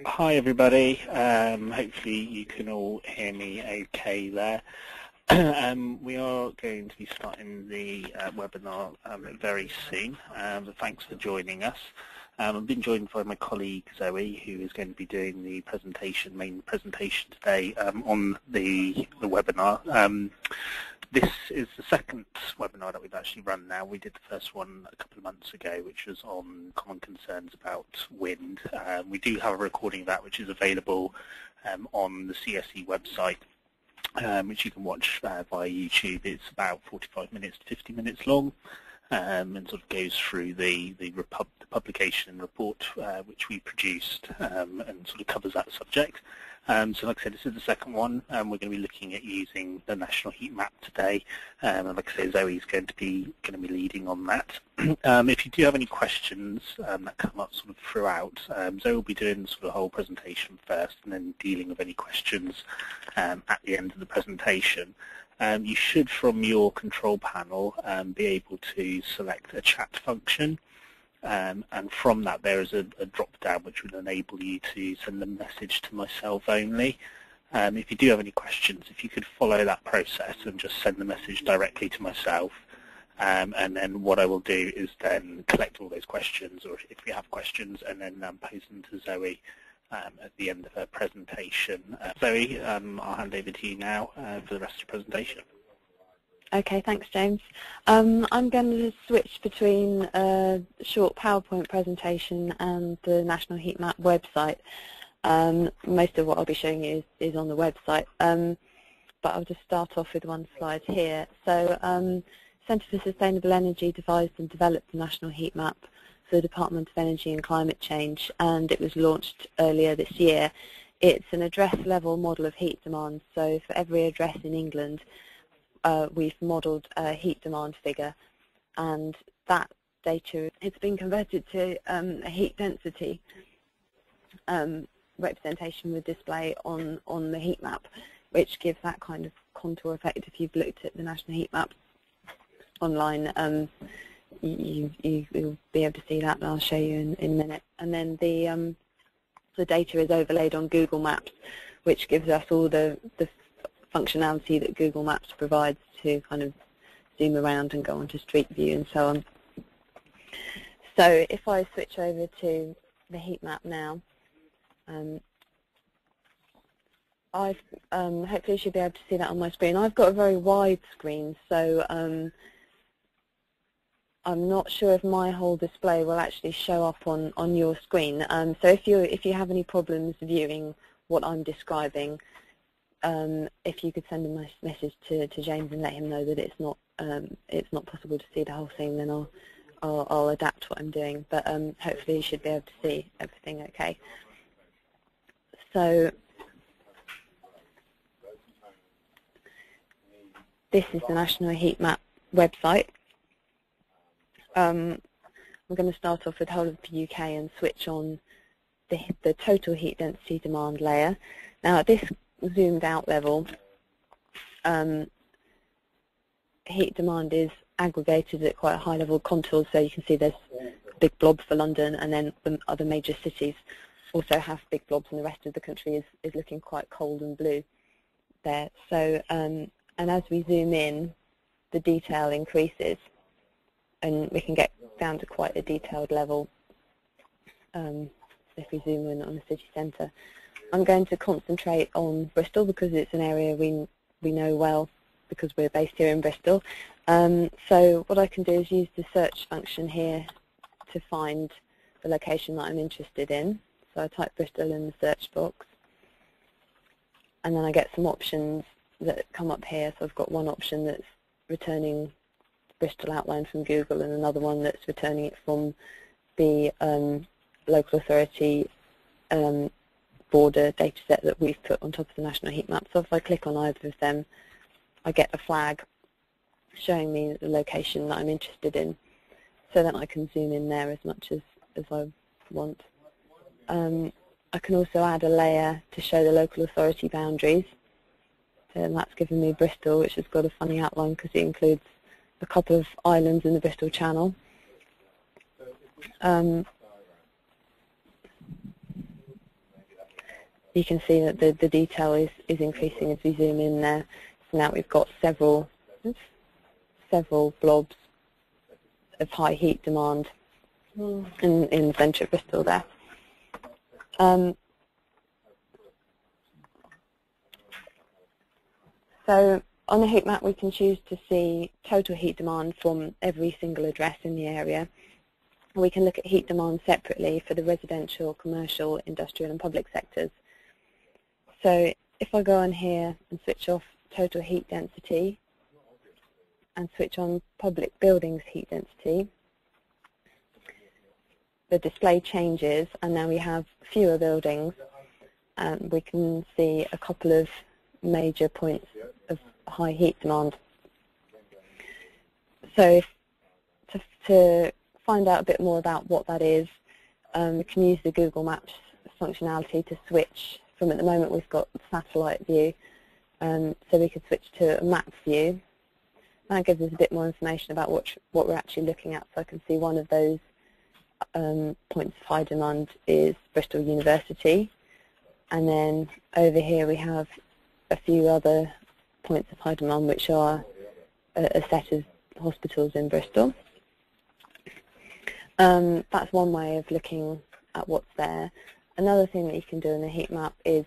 Hi everybody, hopefully you can all hear me okay there. We are going to be starting the webinar very soon, but thanks for joining us. I've been joined by my colleague Zoe, who is going to be doing the main presentation today on the webinar. This is the second webinar that we've actually run now. We did the first one a couple of months ago, which was on common concerns about wind. We do have a recording of that, which is available on the CSE website, which you can watch via YouTube. It's about 45 minutes to 50 minutes long, and sort of goes through the publication and report which we produced, and sort of covers that subject. So like I said, this is the second one. We're going to be looking at using the national heat map today, and like I say, Zoe's going to be leading on that. If you do have any questions that come up sort of throughout, Zoe will be doing sort of the whole presentation first, and then dealing with any questions at the end of the presentation. You should, from your control panel, be able to select a chat function. And from that there is a drop-down which will enable you to send a message to myself only. If you do have any questions, if you could follow that process and just send the message directly to myself, and then what I will do is then collect all those questions, or if you have questions, and then pose them to Zoe at the end of her presentation. Zoe, I'll hand over to you now for the rest of the presentation. Okay, thanks, James. I'm going to switch between a short PowerPoint presentation and the National Heat Map website. Most of what I'll be showing you is on the website, but I'll just start off with one slide here. So, Centre for Sustainable Energy devised and developed the National Heat Map for the Department of Energy and Climate Change, and it was launched earlier this year. It's an address-level model of heat demand, so for every address in England, we've modelled a heat demand figure, and that data, it's been converted to a heat density representation with display on the heat map, which gives that kind of contour effect. If you've looked at the National Heat Map online, you'll be able to see that, and I'll show you in a minute. And then the data is overlaid on Google Maps, which gives us all the functionality that Google Maps provides to kind of zoom around and go onto Street View and so on. So if I switch over to the heat map now, I've hopefully you should be able to see that on my screen. I've got a very wide screen, so I'm not sure if my whole display will actually show up on your screen. So if you have any problems viewing what I'm describing, if you could send a nice message to James and let him know that it's not possible to see the whole thing, then I'll adapt what I'm doing. But hopefully you should be able to see everything okay. So this is the National Heat Map website. We're going to start off with whole of the UK and switch on the total heat density demand layer. Now at this zoomed out level, heat demand is aggregated at quite a high level contours, so you can see there's a big blob for London, and then the other major cities also have big blobs, and the rest of the country is looking quite cold and blue there. So and as we zoom in, the detail increases, and we can get down to quite a detailed level if we zoom in on the city centre. I'm going to concentrate on Bristol because it's an area we know well because we're based here in Bristol. So what I can do is use the search function here to find the location that I'm interested in. So I type Bristol in the search box, and then I get some options that come up here. So I've got one option that's returning Bristol outline from Google, and another one that's returning it from the local authority border data set that we've put on top of the National Heat Map. So if I click on either of them, I get a flag showing me the location that I'm interested in, so that I can zoom in there as much as I want. I can also add a layer to show the local authority boundaries, and that's given me Bristol, which has got a funny outline because it includes a couple of islands in the Bristol Channel. you can see that the detail is increasing as we zoom in there. So now we've got several blobs of high heat demand in the centre of Bristol there. So on the heat map we can choose to see total heat demand from every single address in the area. We can look at heat demand separately for the residential, commercial, industrial and public sectors. So if I go on here and switch off total heat density and switch on public buildings heat density, the display changes and now we have fewer buildings, and we can see a couple of major points of high heat demand. So to find out a bit more about what that is, we can use the Google Maps functionality to switch from, at the moment we've got satellite view, so we could switch to a map view. That gives us a bit more information about what we're actually looking at. So I can see one of those points of high demand is Bristol University, and then over here we have a few other points of high demand which are a set of hospitals in Bristol. That's one way of looking at what's there. Another thing that you can do in the heat map is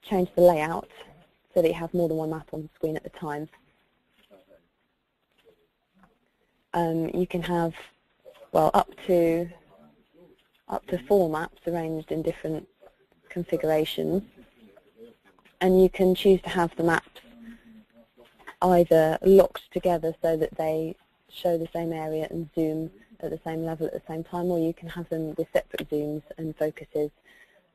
change the layout so that you have more than one map on the screen at a time. You can have, well, up to 4 maps arranged in different configurations, and you can choose to have the maps either locked together so that they show the same area and zoom at the same level at the same time, or you can have them with separate zooms and focuses.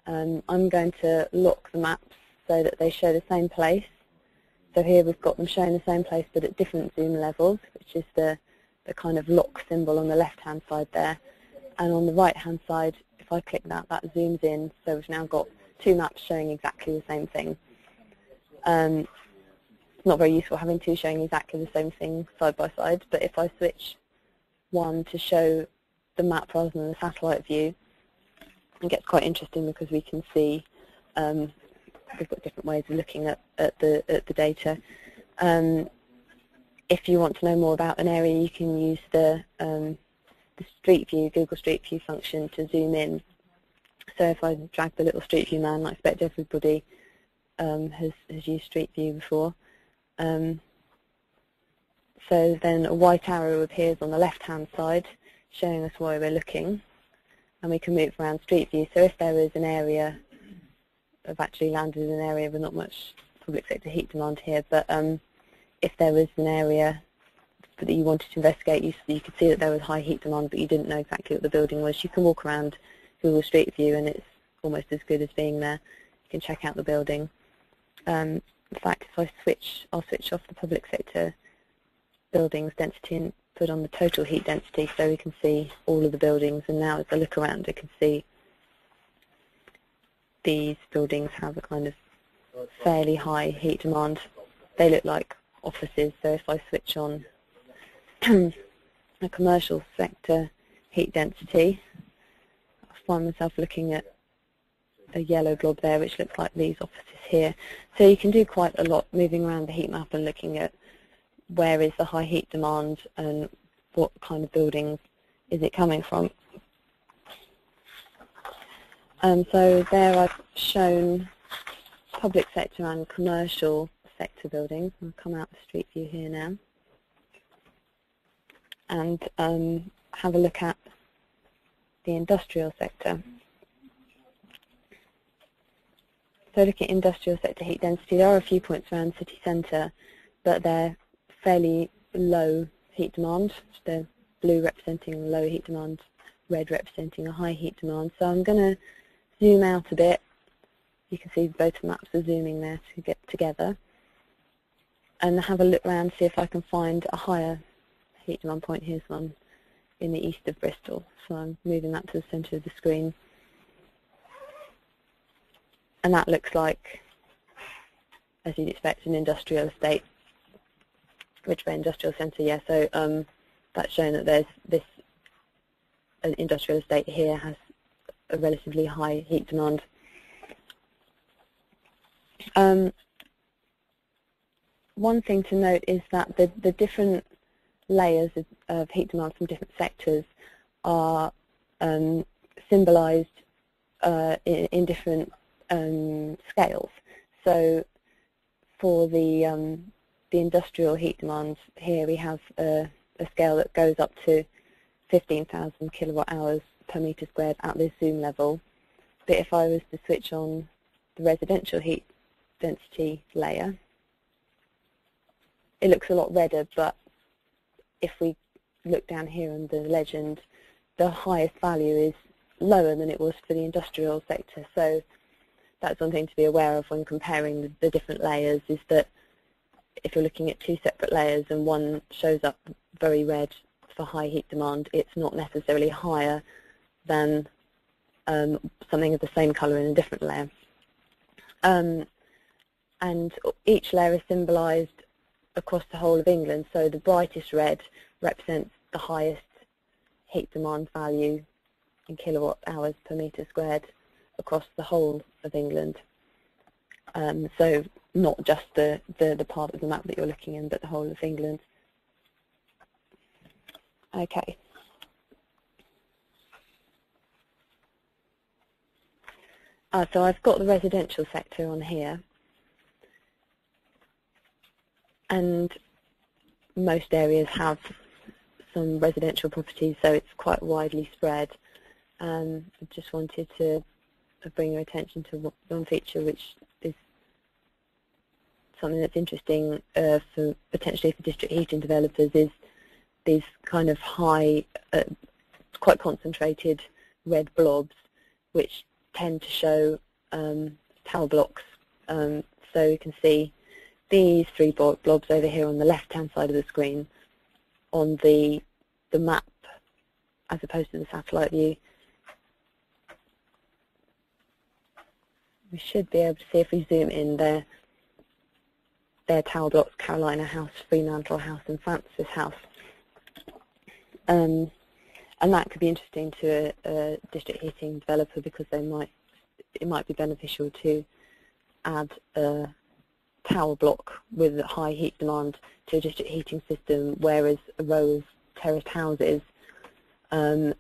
I'm going to lock the maps so that they show the same place. So here we've got them showing the same place but at different zoom levels, which is the kind of lock symbol on the left-hand side there. And on the right-hand side, if I click that, that zooms in, so we've now got 2 maps showing exactly the same thing. It's not very useful having 2 showing exactly the same thing side by side, but if I switch one to show the map rather than the satellite view, it gets quite interesting because we can see we've got different ways of looking at the data. If you want to know more about an area, you can use the Street View, Google Street View function to zoom in. So if I drag the little Street View man, I expect everybody has used Street View before. So then a white arrow appears on the left-hand side, showing us where we're looking, and we can move around Street View. So if there is an area, I've actually landed in an area with not much public sector heat demand here, but if there was an area that you wanted to investigate, you could see that there was high heat demand, but you didn't know exactly what the building was. You can walk around Google Street View, and it's almost as good as being there. You can check out the building. In fact, if I'll switch off the public sector buildings density and put on the total heat density so we can see all of the buildings, and now as I look around I can see these buildings have a kind of fairly high heat demand. They look like offices, so if I switch on a commercial sector heat density, I find myself looking at a yellow blob there which looks like these offices here. So you can do quite a lot moving around the heat map and looking at where is the high heat demand and what kind of buildings is it coming from. So there I've shown public sector and commercial sector buildings. I'll come out of Street View here now and have a look at the industrial sector. So looking at industrial sector heat density, there are a few points around the city centre, but they're fairly low heat demand. The blue representing low heat demand, red representing a high heat demand. So I'm going to zoom out a bit. You can see both maps are zooming there to get together, and have a look around, see if I can find a higher heat demand point. Here's one in the east of Bristol. So I'm moving that to the centre of the screen. And that looks like, as you'd expect, an industrial estate. Ridgeway Industrial Centre, yeah, so that's showing that there's this industrial estate here has a relatively high heat demand. One thing to note is that the different layers of heat demand from different sectors are symbolised in different scales. So for the industrial heat demand, here we have a scale that goes up to 15,000 kilowatt hours per metre squared at this zoom level. But if I was to switch on the residential heat density layer, it looks a lot redder, but if we look down here on the legend, the highest value is lower than it was for the industrial sector. So that's one thing to be aware of when comparing the different layers, is that if you're looking at two separate layers and one shows up very red for high heat demand, it's not necessarily higher than something of the same colour in a different layer. And each layer is symbolised across the whole of England, so the brightest red represents the highest heat demand value in kilowatt hours per metre squared across the whole of England. So not just the part of the map that you're looking in, but the whole of England. Okay. So I've got the residential sector on here, and most areas have some residential properties, so it's quite widely spread. I just wanted to bring your attention to one feature which is something that's interesting for potentially for district heating developers, is these kind of high, quite concentrated red blobs, which tend to show tower blocks. So you can see these three blobs over here on the left-hand side of the screen on the map, as opposed to the satellite view. We should be able to see, if we zoom in, their tower blocks: Carolina House, Fremantle House, and Francis House. And that could be interesting to a district heating developer, because it might be beneficial to add a tower block with a high heat demand to a district heating system, whereas a row of terraced houses are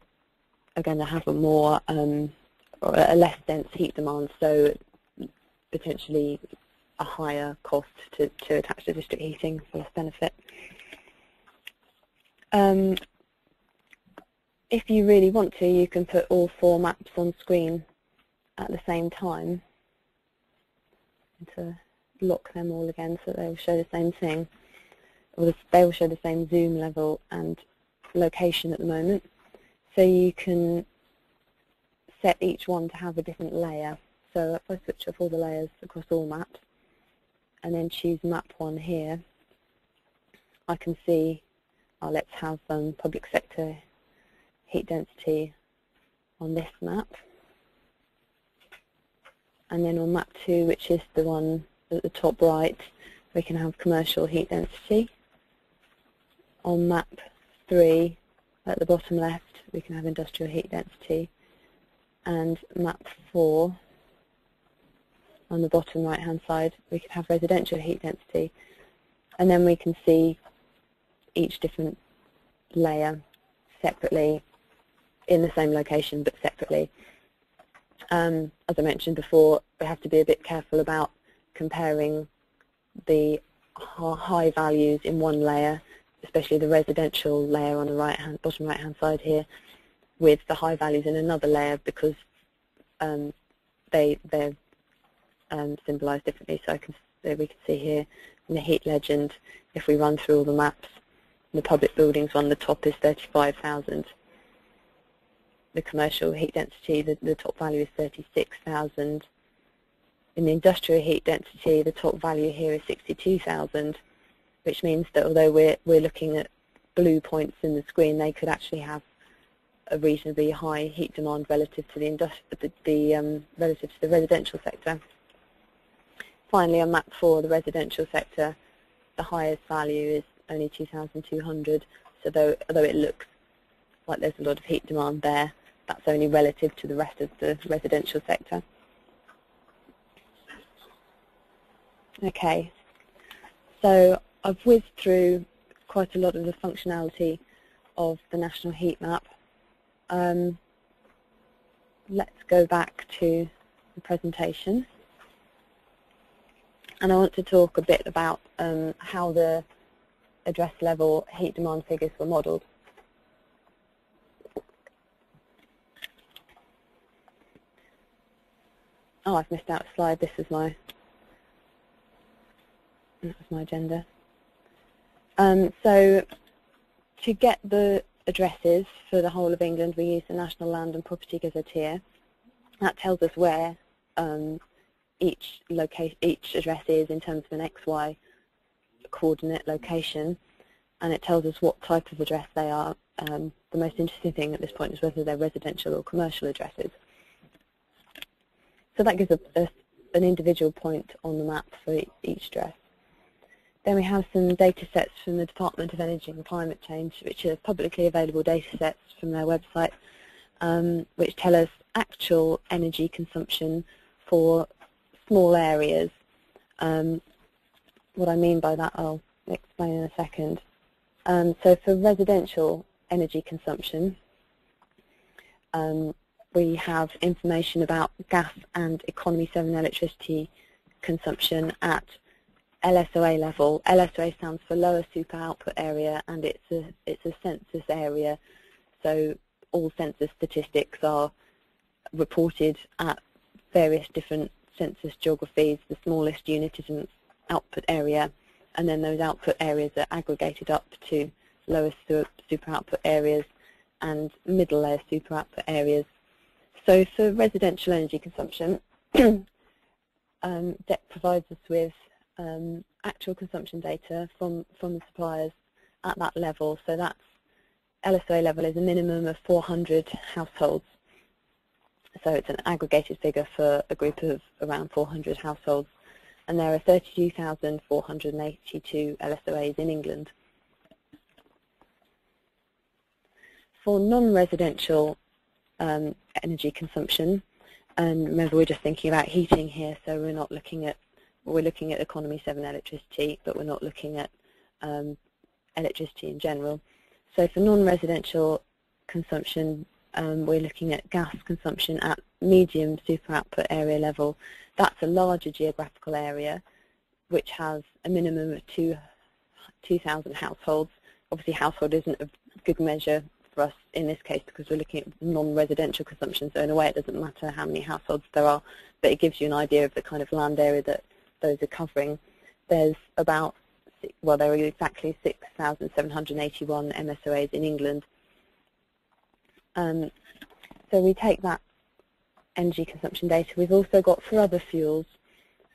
going to have a more or a less dense heat demand, so potentially a higher cost to attach to district heating for less benefit. If you really want to, you can put all four maps on screen at the same time, and to lock them all again so they will show the same thing, or they will show the same zoom level and location at the moment. So you can set each one to have a different layer. So if I switch off all the layers across all maps and then choose map 1 here, I can see, let's have public sector heat density on this map, and then on map 2, which is the one at the top right, we can have commercial heat density. On map 3 at the bottom left, we can have industrial heat density, and map 4 on the bottom right hand side, we can have residential heat density. And then we can see each different layer separately in the same location, but separately. As I mentioned before, we have to be a bit careful about comparing the high values in one layer, especially the residential layer on the bottom right hand side here, with the high values in another layer, because they're symbolised differently. So we can see here in the heat legend, if we run through all the maps, the public buildings one, the top is 35,000. The commercial heat density, the top value is 36,000. In the industrial heat density, the top value here is 62,000, which means that although we're looking at blue points in the screen, they could actually have a reasonably high heat demand relative to relative to the residential sector. Finally, on map 4, the residential sector, the highest value is only 2,200. So although it looks like there's a lot of heat demand there, that's only relative to the rest of the residential sector. Okay, so I've whizzed through quite a lot of the functionality of the national heat map. Let's go back to the presentation. And I want to talk a bit about how the address level heat demand figures were modelled. Oh, I've missed out a slide. That was my agenda. So to get the addresses for the whole of England, we use the National Land and Property Gazetteer. That tells us where each address is in terms of an XY coordinate location, and it tells us what type of address they are. The most interesting thing at this point is whether they're residential or commercial addresses. So that gives us an individual point on the map for each address. Then we have some data sets from the Department of Energy and Climate Change, which are publicly available data sets from their website, which tell us actual energy consumption for small areas. What I mean by that I'll explain in a second. So for residential energy consumption, we have information about gas and economy 7 electricity consumption at LSOA level. LSOA stands for lower super output area, and it's a census area. So all census statistics are reported at various different census geographies. The smallest unit is an output area, and then those output areas are aggregated up to lower super output areas and middle layer super output areas. So for residential energy consumption, DEC provides us with actual consumption data from the suppliers at that level. So that's LSOA level is a minimum of 400 households. So it's an aggregated figure for a group of around 400 households. And there are 32,482 LSOAs in England. For non-residential energy consumption, and remember we're just thinking about heating here, so we're looking at economy 7 electricity, but we're not looking at electricity in general. So for non-residential consumption, we're looking at gas consumption at medium super output area level. That's a larger geographical area which has a minimum of 2,000 households. Obviously household isn't a good measure for us in this case because we're looking at non-residential consumption, so in a way it doesn't matter how many households there are, but it gives you an idea of the kind of land area that those are covering. There's about, well, there are exactly 6,781 MSOAs in England. So we take that energy consumption data. We've also got for other fuels,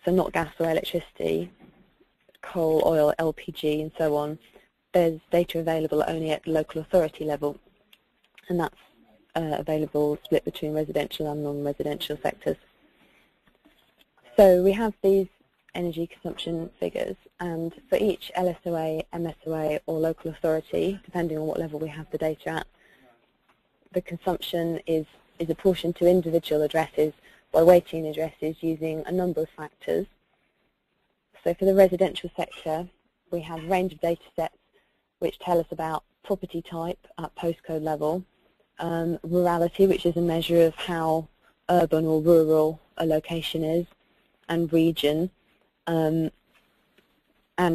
so not gas or electricity, coal, oil, LPG and so on, there's data available only at local authority level, and that's available split between residential and non-residential sectors. So we have these energy consumption figures, and for each LSOA, MSOA or local authority, depending on what level we have the data at, the consumption is apportioned to individual addresses by weighting the addresses using a number of factors. So for the residential sector, we have a range of data sets which tell us about property type at postcode level, rurality, which is a measure of how urban or rural a location is, and region. And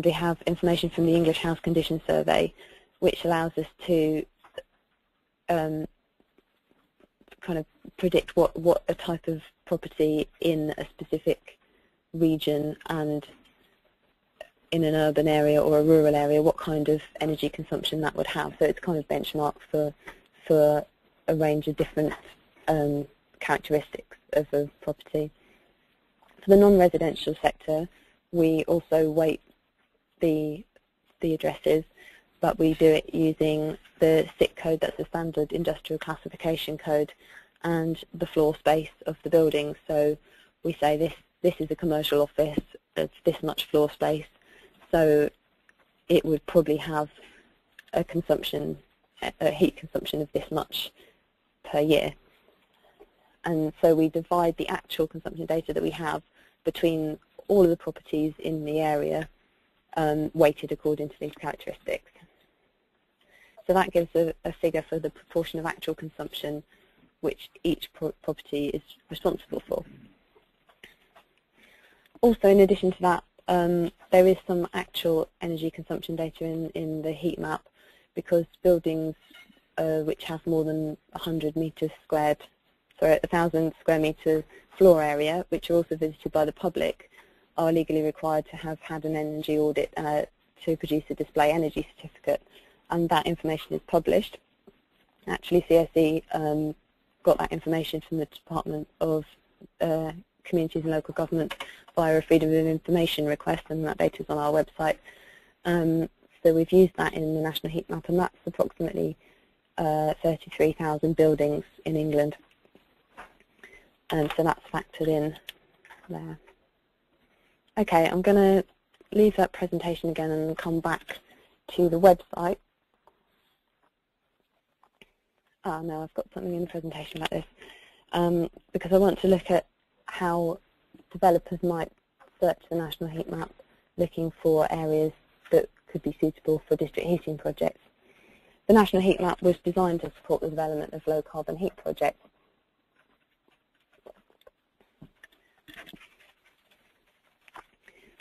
we have information from the English House Condition Survey, which allows us to kind of predict what a type of property in a specific region and in an urban area or a rural area, what kind of energy consumption that would have. So it's kind of benchmarked for a range of different characteristics of a property. For the non-residential sector, we also weight the addresses, but we do it using the SIC code, that's the Standard Industrial Classification Code, and the floor space of the building. So we say this is a commercial office, it's this much floor space, so it would probably have a heat consumption of this much per year. And so we divide the actual consumption data that we have between all of the properties in the area weighted according to these characteristics. So that gives a figure for the proportion of actual consumption which each property is responsible for. Also, in addition to that, there is some actual energy consumption data in the heat map, because buildings which have more than 100 meters squared, sorry, 1,000 square meter floor area, which are also visited by the public, are legally required to have had an energy audit to produce a display energy certificate, and that information is published. Actually, CSE got that information from the Department of Communities and Local Government via a Freedom of Information request, and that data is on our website. So we've used that in the National Heat Map, and that's approximately 33,000 buildings in England. And so that's factored in there. Okay, I'm going to leave that presentation again and come back to the website. Oh no, I've got something in the presentation about this, because I want to look at how developers might search the National Heat Map looking for areas that could be suitable for district heating projects. The National Heat Map was designed to support the development of low carbon heat projects.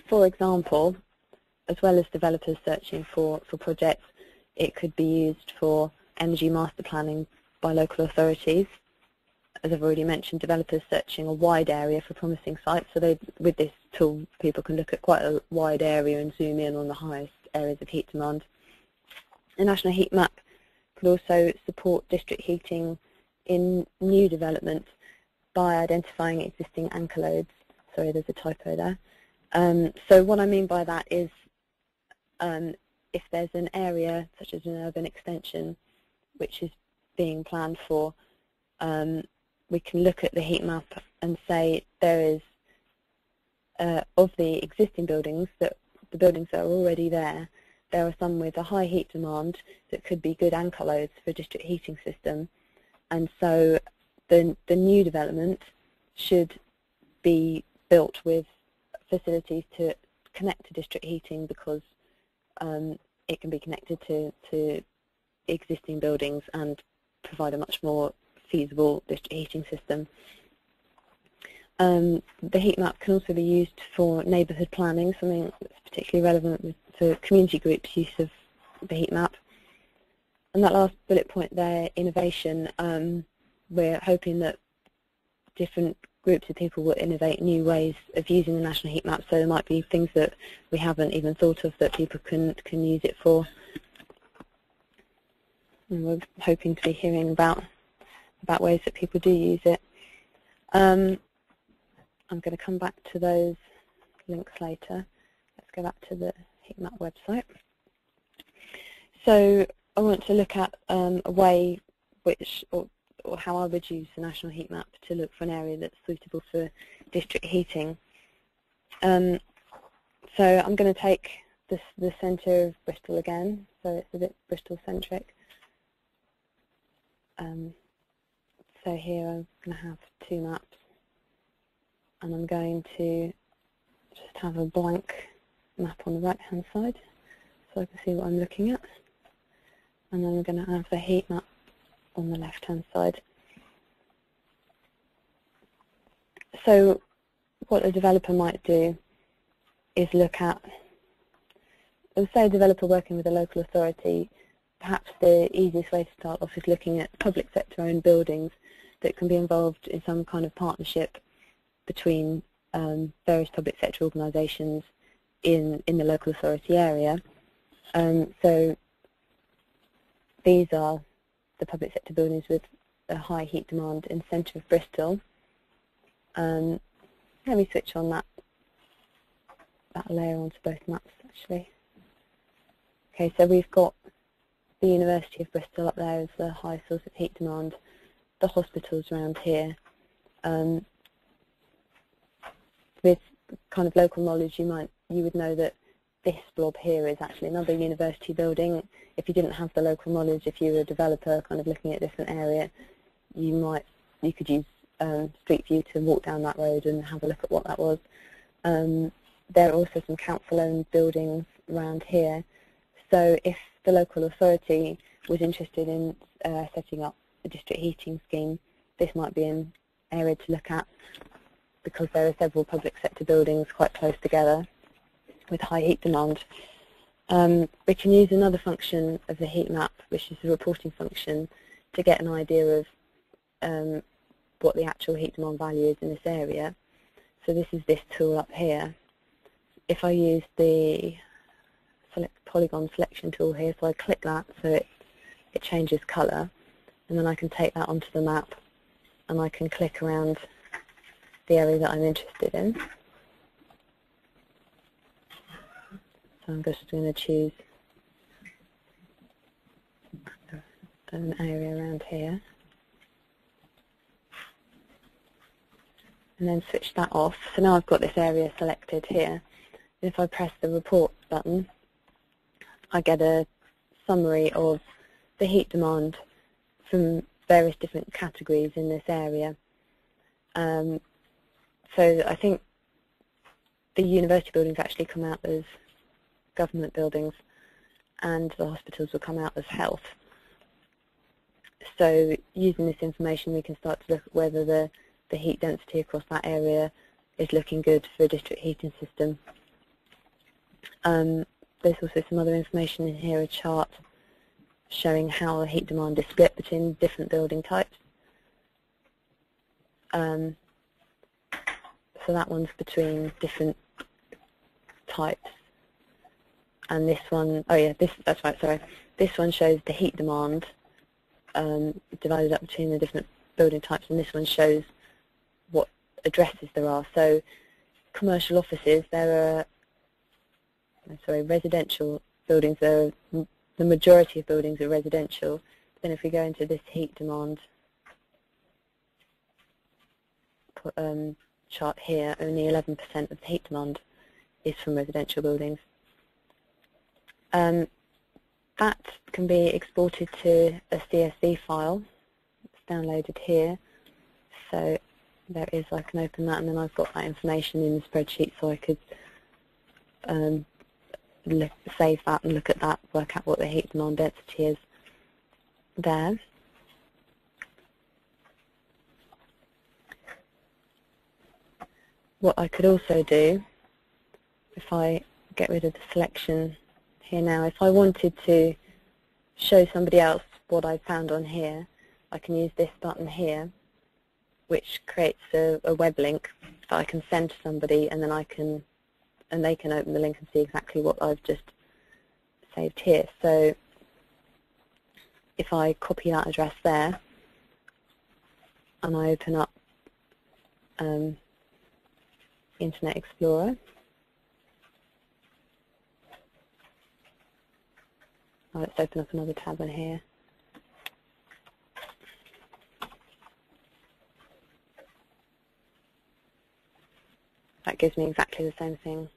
For example, as well as developers searching for projects, it could be used for energy master planning by local authorities. As I've already mentioned, developers searching a wide area for promising sites. So with this tool, people can look at quite a wide area and zoom in on the highest areas of heat demand. The National Heat Map could also support district heating in new development by identifying existing anchor loads. Sorry, there's a typo there. So what I mean by that is if there's an area, such as an urban extension, which is being planned for, we can look at the heat map and say there is, of the existing buildings, the buildings that are already there are some with a high heat demand that could be good anchor loads for a district heating system. And so the new development should be built with facilities to connect to district heating, because it can be connected to existing buildings and provide a much more feasible district heating system. The heat map can also be used for neighbourhood planning, something that's particularly relevant for community groups' use of the heat map. And that last bullet point there, innovation, we're hoping that different groups of people will innovate new ways of using the National Heat Map, so there might be things that we haven't even thought of that people can use it for. And we're hoping to be hearing about ways that people do use it. I'm going to come back to those links later. Let's go back to the heat map website. So I want to look at a way which, or how I would use the National Heat Map to look for an area that's suitable for district heating. So I'm going to take the centre of Bristol again, so it's a bit Bristol-centric. So here I'm going to have two maps, and I'm going to just have a blank map on the right-hand side so I can see what I'm looking at. And then I'm going to have the heat map on the left-hand side. So what a developer might do is look at, let's say a developer working with a local authority, perhaps the easiest way to start off is looking at public sector-owned buildings that can be involved in some kind of partnership between various public sector organisations in the local authority area. So these are the public sector buildings with a high heat demand in the centre of Bristol. Let me switch on that layer onto both maps actually. Okay, so we've got the University of Bristol up there as the high source of heat demand, the hospitals around here. With kind of local knowledge, you would know that this blob here is actually another university building. If you didn't have the local knowledge, if you were a developer kind of looking at a different area, you could use Street View to walk down that road and have a look at what that was. There are also some council-owned buildings around here. So if the local authority was interested in setting up a district heating scheme, this might be an area to look at, because there are several public sector buildings quite close together with high heat demand. We can use another function of the heat map, which is the reporting function, to get an idea of what the actual heat demand value is in this area. So this is this tool up here. If I use the polygon selection tool here, so I click that so it changes colour, and then I can take that onto the map and I can click around the area that I'm interested in. So I'm just going to choose an area around here and then switch that off. So now I've got this area selected here. And if I press the report button, I get a summary of the heat demand from various different categories in this area. So I think the university buildings actually come out as government buildings and the hospitals will come out as health. So using this information we can start to look at whether the heat density across that area is looking good for a district heating system. There's also some other information in here, a chart showing how the heat demand is split between different building types. So that one's between different types. And this one, oh yeah, that's right, sorry. This one shows the heat demand divided up between the different building types, and this one shows what addresses there are. So commercial offices, there are, residential buildings, the majority of buildings are residential. Then if we go into this heat demand chart here, only 11% of the heat demand is from residential buildings. That can be exported to a CSV file. It's downloaded here. So there it is, I can open that, and then I've got that information in the spreadsheet, so I could save that and look at that, work out what the heat demand density is there. What I could also do, if I get rid of the selection here now, if I wanted to show somebody else what I found on here, I can use this button here, which creates a web link that I can send to somebody, and then they can open the link and see exactly what I've just saved here. So if I copy that address there and I open up Internet Explorer, let's open up another tab in here. That gives me exactly the same thing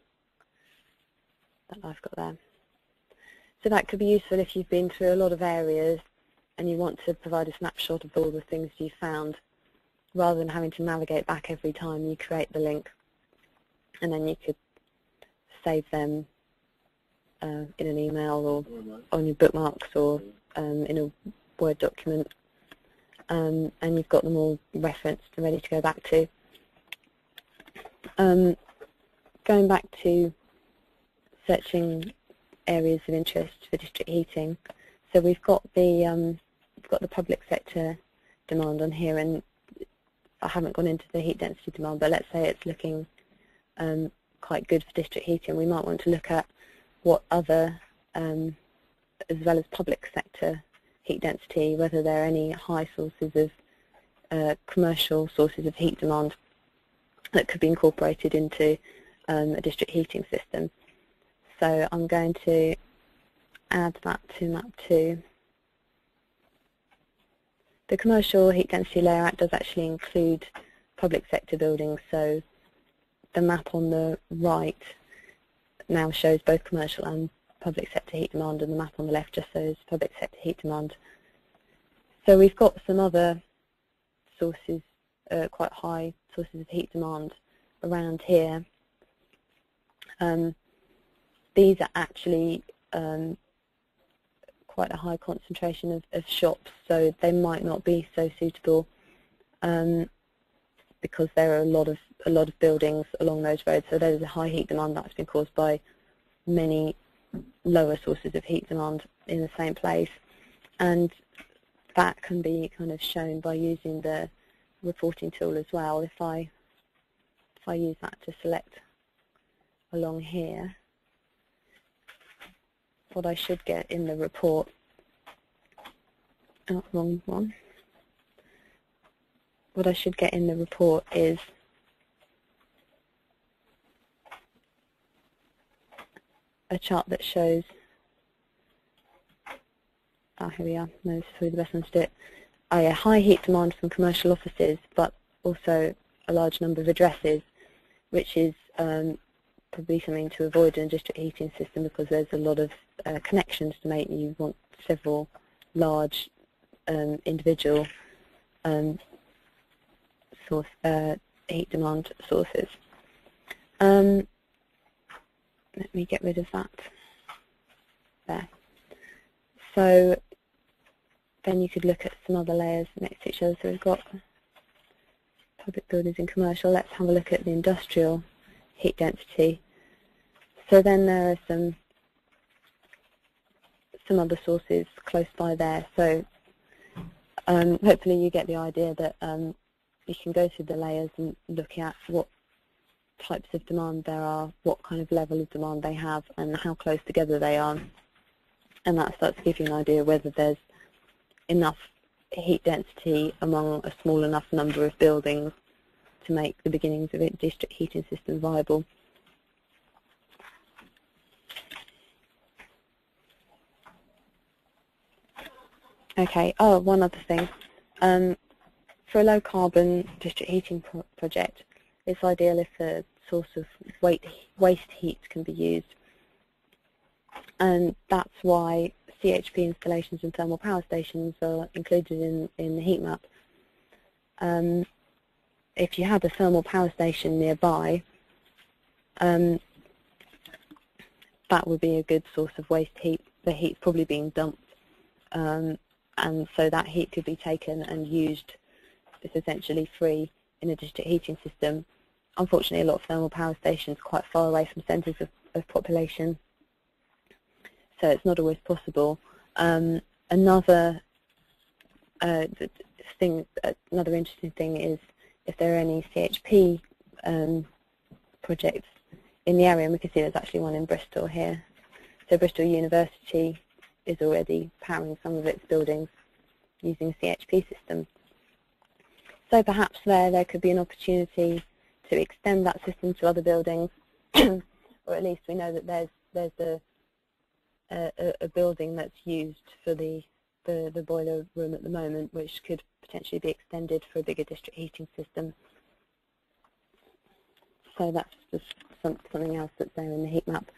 that I've got there. So that could be useful if you've been through a lot of areas and you want to provide a snapshot of all the things you found. Rather than having to navigate back every time, you create the link and then you could save them in an email or on your bookmarks or in a Word document, and you've got them all referenced and ready to go back to. Going back to searching areas of interest for district heating, so we've got the public sector demand on here, and I haven't gone into the heat density demand, but let's say it's looking quite good for district heating. We might want to look at what other, as well as public sector heat density, whether there are any high sources of commercial sources of heat demand that could be incorporated into a district heating system. So I'm going to add that to map 2. The commercial heat density layout does actually include public sector buildings, so the map on the right now shows both commercial and public sector heat demand, and the map on the left just shows public sector heat demand. So we've got some other sources, quite high sources of heat demand around here. These are actually quite a high concentration of shops, so they might not be so suitable because there are a lot of buildings along those roads. So there's a high heat demand that's been caused by many lower sources of heat demand in the same place, and that can be kind of shown by using the reporting tool as well. If I use that to select along here, what I should get in the report, oh, wrong one. What I should get in the report is a chart that shows, here we are, no, this is probably the best one to do it. Yeah, high heat demand from commercial offices, but also a large number of addresses, which is probably something to avoid in a district heating system because there's a lot of connections to make. You want several large individual source heat demand sources. Let me get rid of that there. So then you could look at some other layers next to each other. So we've got public buildings and commercial. Let's have a look at the industrial heat density. So then there are some other sources close by there. So hopefully you get the idea that you can go through the layers and look at what types of demand there are, what kind of level of demand they have, and how close together they are. And that starts to give you an idea whether there's enough heat density among a small enough number of buildings to make the beginnings of a district heating system viable. Okay, one other thing. For a low carbon district heating project, it's ideal if a source of waste heat can be used. And that's why CHP installations and thermal power stations are included in the heat map. If you had a thermal power station nearby, that would be a good source of waste heat. The heat's probably being dumped, and so that heat could be taken and used. It's essentially free in a district heating system. Unfortunately, a lot of thermal power stations are quite far away from centres of population, so it's not always possible. Another interesting thing is if there are any CHP projects in the area, and we can see there's actually one in Bristol here. So Bristol University is already powering some of its buildings using a CHP system. So perhaps there could be an opportunity to extend that system to other buildings, or at least we know that there's a building that's used for the boiler room at the moment, which could potentially be extended for a bigger district heating system. So that's just something else that's there in the heat map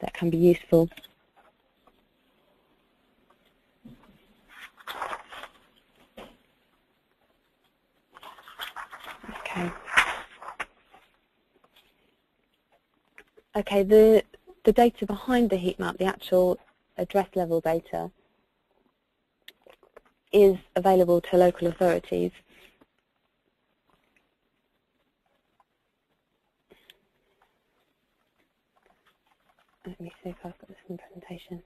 that can be useful. Okay, the data behind the heat map, the actual address level data, is available to local authorities. Let me see if I've got this in the presentation.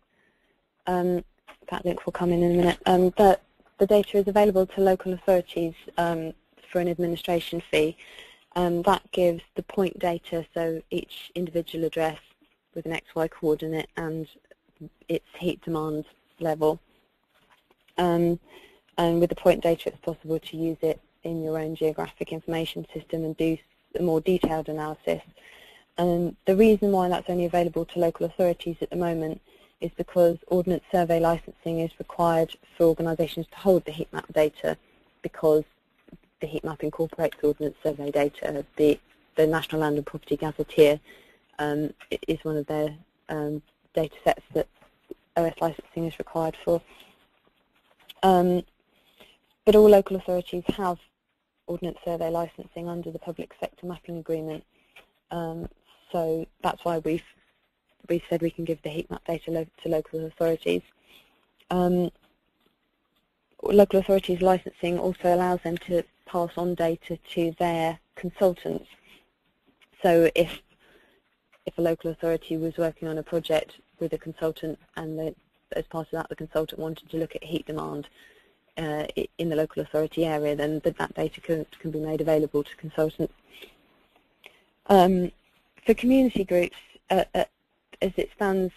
That link will come in a minute. But the data is available to local authorities for an administration fee. That gives the point data, so each individual address with an XY coordinate and its heat demand level. And with the point data, it's possible to use it in your own geographic information system and do a more detailed analysis. The reason why that's only available to local authorities at the moment is because Ordnance Survey licensing is required for organisations to hold the heat map data, because the heat map incorporates Ordnance Survey data. The National Land and Property Gazetteer is one of their data sets that OS licensing is required for. But all local authorities have Ordnance Survey licensing under the Public Sector Mapping Agreement. So that's why we've said we can give the heat map data to local authorities. Local authorities licensing also allows them to pass on data to their consultants. So if a local authority was working on a project with a consultant, and as part of that the consultant wanted to look at heat demand in the local authority area, then that data can be made available to consultants. For community groups, as it stands,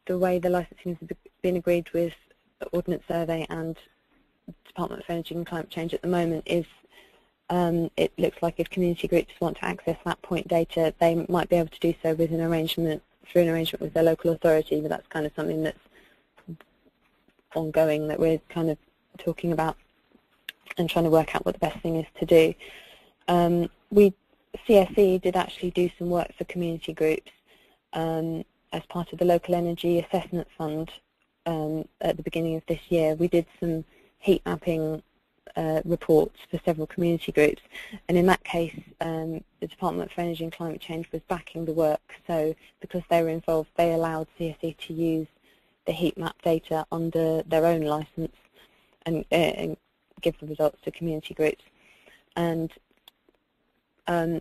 the way the licensing has been agreed with the Ordnance Survey and Department of Energy and Climate Change at the moment is it looks like if community groups want to access that point data, they might be able to do so with through an arrangement with their local authority, but that's kind of something that's ongoing that we're kind of talking about and trying to work out what the best thing is to do. CSE did actually do some work for community groups as part of the Local Energy Assessment Fund at the beginning of this year. We did some heat mapping reports for several community groups, and in that case the Department of Energy and Climate Change was backing the work, so because they were involved they allowed CSE to use the heat map data under their own licence and give the results to community groups. And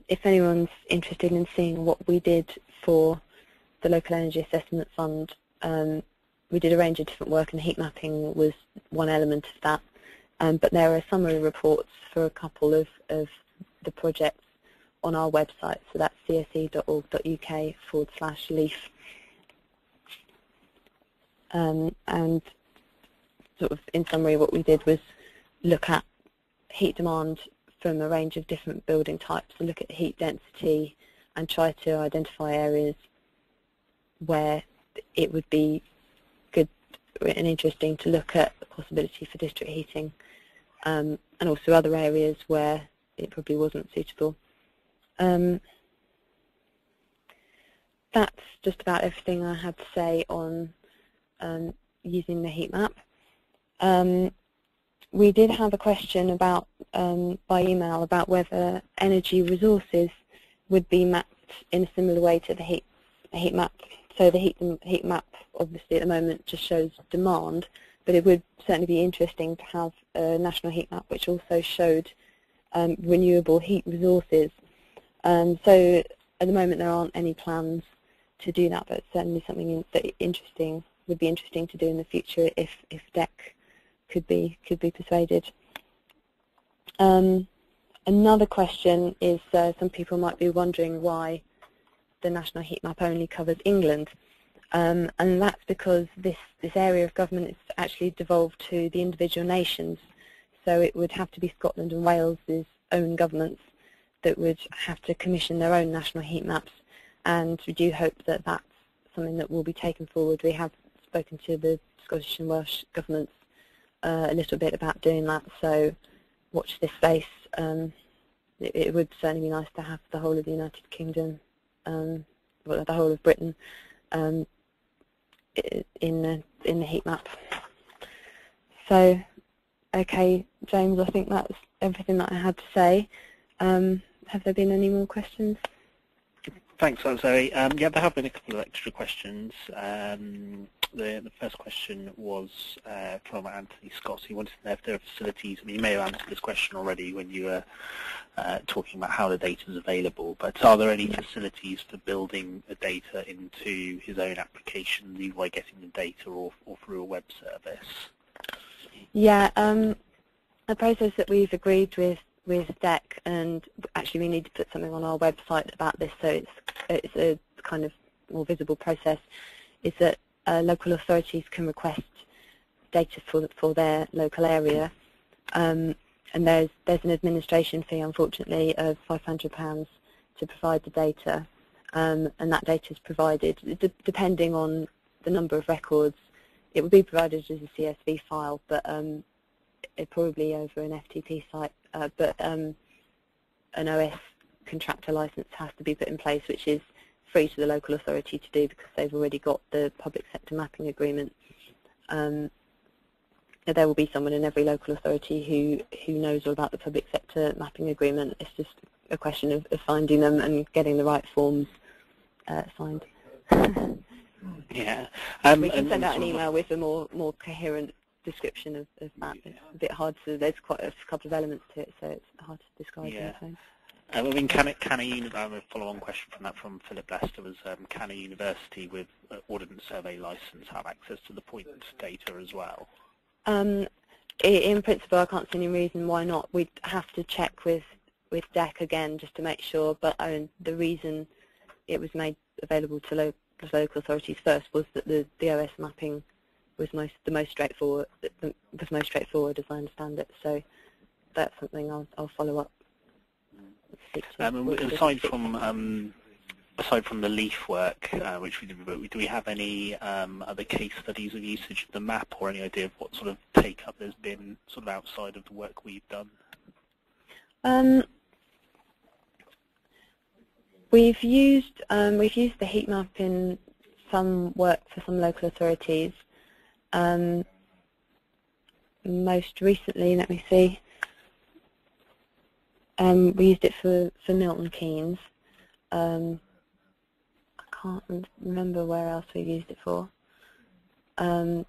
if anyone's interested in seeing what we did for the Local Energy Assessment Fund, we did a range of different work, and heat mapping was one element of that. But there are summary reports for a couple of the projects on our website, so that's cse.org.uk/leaf. And sort of in summary, what we did was look at heat demand from a range of different building types, and look at heat density and try to identify areas where it would be good and interesting to look at the possibility for district heating, and also other areas where it probably wasn't suitable. That's just about everything I had to say on using the heat map. We did have a question about by email about whether energy resources would be mapped in a similar way to the heat map. So the heat map obviously at the moment just shows demand, but it would certainly be interesting to have a national heat map which also showed renewable heat resources. So at the moment there aren't any plans to do that, but it's certainly something that would be interesting to do in the future if DEC could be persuaded. Another question is some people might be wondering why the national heat map only covers England, and that's because this area of government is actually devolved to the individual nations, so it would have to be Scotland and Wales's own governments that would have to commission their own national heat maps, and we do hope that that's something that will be taken forward. We have spoken to the Scottish and Welsh governments a little bit about doing that, so watch this space. It would certainly be nice to have the whole of the United Kingdom, well, the whole of Britain, in the heat map. So, okay, James, I think that's everything that I had to say. Have there been any more questions? Thanks, Zoe. Yeah, there have been a couple of extra questions. The first question was from Anthony Scott. He wanted to know if there are facilities. I mean, you may have answered this question already when you were talking about how the data is available, but are there any facilities for building the data into his own application, either by getting the data or through a web service? Yeah, a process that we've agreed with DEC, and actually we need to put something on our website about this so it's a kind of more visible process, is that local authorities can request data for their local area, and there's an administration fee, unfortunately, of £500 to provide the data, and that data is provided depending on the number of records. It would be provided as a CSV file, but it probably over an FTP site, but an OS contractor license has to be put in place, which is free to the local authority to do because they've already got the public sector mapping agreement. There will be someone in every local authority who knows all about the public sector mapping agreement. It's just a question of finding them and getting the right forms signed. Yeah. We can send out an email with a more coherent description of that. It's a bit hard to, there's quite a couple of elements to it, so it's hard to describe on the phone. I mean, can a follow-on question from that from Philip Lester was, can a university with Ordnance Survey license have access to the point data as well? In principle, I can't see any reason why not. We'd have to check with DEC again just to make sure, but the reason it was made available to local authorities first was that the OS mapping was the most straightforward, as I understand it. So that's something I'll follow up. Aside from the LEAF work, which we did, do we have any other case studies of usage of the map, or any idea of what sort of take-up there's been sort of outside of the work we've done? We've used the heat map in some work for some local authorities. Most recently, let me see. We used it for Milton Keynes. I can't remember where else we used it for. And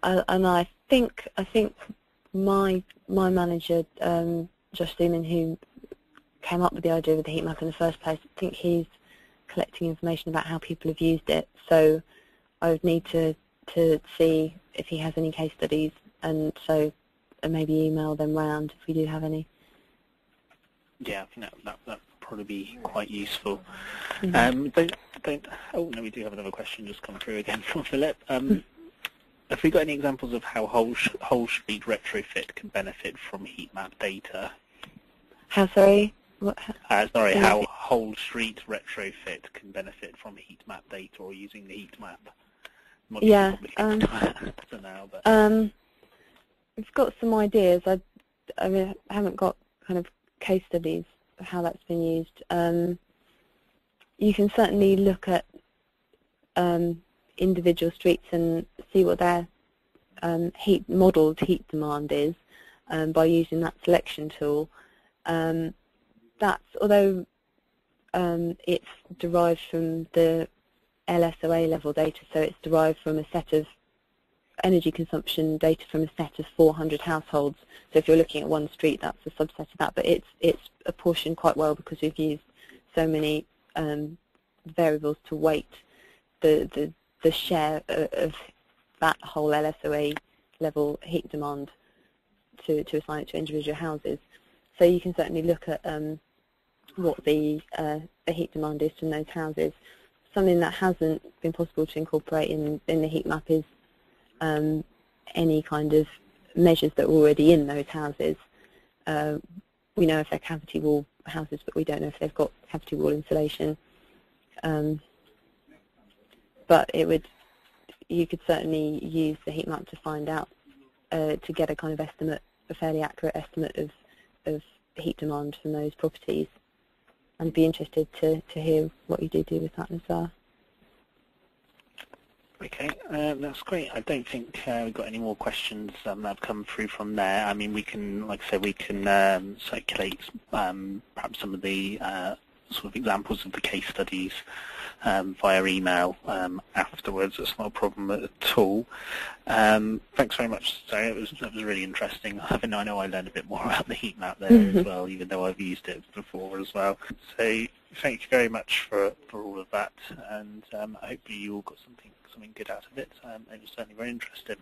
I think my manager, Josh Seaman, who came up with the idea of the heat map in the first place, I think he's collecting information about how people have used it. So I would need to see if he has any case studies, and so maybe email them round if we do have any. Yeah, I think that'd probably be quite useful. Mm-hmm. Oh no, we do have another question just come through again from Philip. Have we got any examples of how whole street retrofit can benefit from heat map data? How, sorry? How whole street retrofit can benefit from heat map data or using the heat map? Yeah. For now, but we've got some ideas. I mean, I haven't got kind of case studies of how that's been used. You can certainly look at individual streets and see what their modelled heat demand is by using that selection tool. Although it's derived from the LSOA level data, so it's derived from a set of energy consumption data from a set of 400 households. So if you're looking at one street, that's a subset of that, but it's apportioned quite well because we've used so many variables to weight the share of that whole LSOA level heat demand to assign it to individual houses. So you can certainly look at what the heat demand is from those houses. Something that hasn't been possible to incorporate in the heat map is any kind of measures that are already in those houses. We know if they're cavity wall houses, but we don't know if they've got cavity wall insulation. But you could certainly use the heat map to find out, to get a kind of estimate, a fairly accurate estimate of heat demand from those properties. I'd be interested to hear what you do with that as well. Okay, that's great. I don't think we've got any more questions that have come through from there. I mean, we can, like I said, we can circulate perhaps some of the sort of examples of the case studies via email afterwards. That's not a problem at all. Thanks very much, Sarah. That was really interesting. I know I learned a bit more about the heat map there as well, even though I've used it before as well. So thank you very much for all of that, and hopefully you all got something good out of it. It was certainly very interesting.